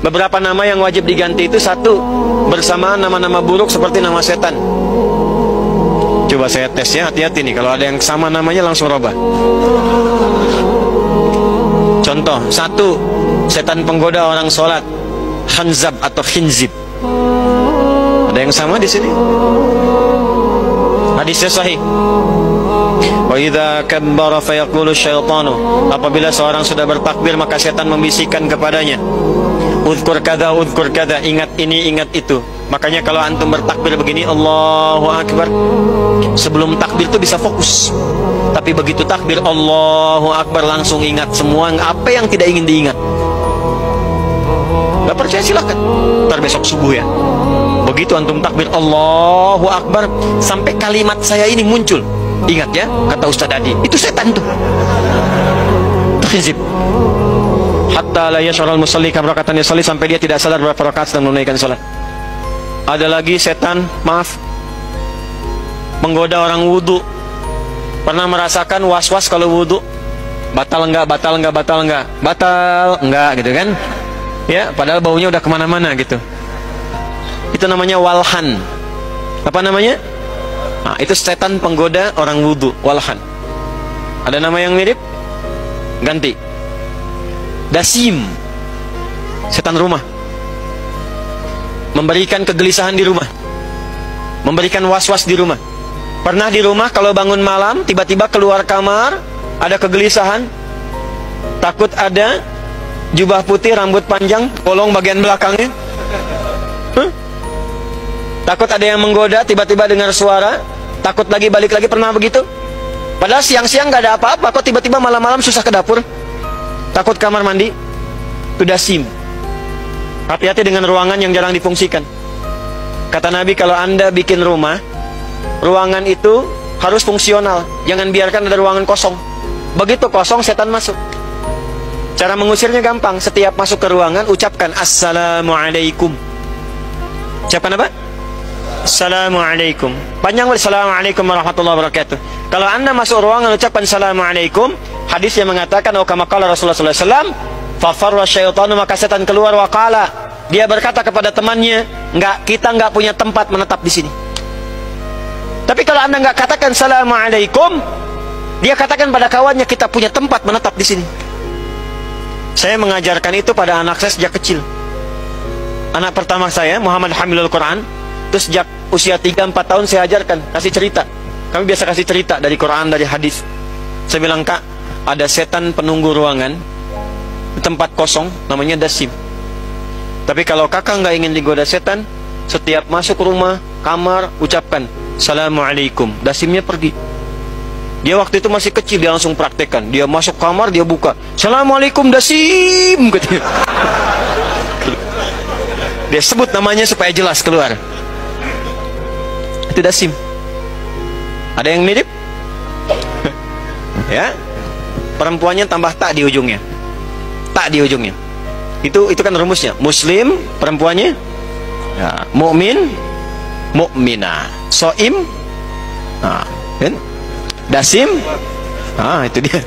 Beberapa nama yang wajib diganti itu satu, bersamaan nama-nama buruk seperti nama setan. Coba saya tes ya, hati-hati nih, kalau ada yang sama namanya langsung robah. Contoh, satu, setan penggoda orang sholat, Khanzab atau Khinzib. Ada yang sama di sini? Hadisnya sahih. Wa idza kabbara fayaqulu syaitanu, apabila seorang sudah bertakbir maka setan membisikkan kepadanya, uzkur kada, ingat ini, ingat itu. Makanya kalau antum bertakbir begini, Allahu Akbar, sebelum takbir itu bisa fokus. Tapi begitu takbir Allahu Akbar langsung ingat semua apa yang tidak ingin diingat. Gak percaya silakan, ntar besok subuh ya. Begitu antum takbir Allahu Akbar, sampai kalimat saya ini muncul, ingat ya, kata Ustaz Adi, itu setan tuh. Terhizib. Hatta la yash'urul musalli kam rakatan yusalli, sampai dia tidak sadar berapa rakaat sedang menunaikan salat. Ada lagi setan, maaf, menggoda orang wudu. Pernah merasakan was-was kalau wudu? Batal enggak, batal enggak, batal enggak, batal enggak gitu kan? Ya, padahal baunya udah kemana-mana gitu. Itu namanya walhan. Apa namanya? Nah, itu setan penggoda orang wudu, walhan. Ada nama yang mirip? Ganti. Dasim, setan rumah, memberikan kegelisahan di rumah, memberikan was-was di rumah. Pernah di rumah kalau bangun malam tiba-tiba keluar kamar ada kegelisahan, takut ada jubah putih rambut panjang bolong bagian belakangnya, takut ada yang menggoda, tiba-tiba dengar suara, takut lagi balik lagi. Pernah begitu? Padahal siang-siang gak ada apa-apa, kok tiba-tiba malam-malam susah ke dapur, takut kamar mandi. Itu dasim. Hati-hati dengan ruangan yang jarang difungsikan. Kata Nabi, kalau anda bikin rumah, ruangan itu harus fungsional. Jangan biarkan ada ruangan kosong. Begitu kosong, setan masuk. Cara mengusirnya gampang. Setiap masuk ke ruangan, ucapkan Assalamualaikum. Ucapkan apa? Assalamualaikum. Panjang, Assalamualaikum warahmatullahi wabarakatuh. Kalau anda masuk ruangan, ucapkan Assalamualaikum. Hadis yang mengatakan, oh kama qala Rasulullah sallallahu alaihi wasallam, fa farra syaitanu, maka setan keluar, wa qala, dia berkata kepada temannya, kita enggak punya tempat menetap di sini. Tapi kalau anda enggak katakan Assalamualaikum, dia katakan pada kawannya, kita punya tempat menetap di sini. Saya mengajarkan itu pada anak saya sejak kecil. Anak pertama saya, Muhammad Hamilul Quran, itu sejak usia 3-4 tahun saya ajarkan, kasih cerita. Kami biasa kasih cerita dari Quran, dari hadis. Saya bilang, Kak, ada setan penunggu ruangan di tempat kosong, namanya dasim. Tapi kalau kakak nggak ingin digoda setan, setiap masuk rumah, kamar, ucapkan Assalamualaikum. Dasimnya pergi. Dia waktu itu masih kecil, dia langsung praktekkan. Dia masuk kamar, dia buka, Assalamualaikum dasim, katanya. Dia sebut namanya supaya jelas keluar. Itu dasim. Ada yang mirip? Ya, perempuannya tambah tak di ujungnya. Tak di ujungnya. Itu kan rumusnya. Muslim perempuannya, ya, mukmin, mukminah, soim, nah, kan? Dasim, itu dia.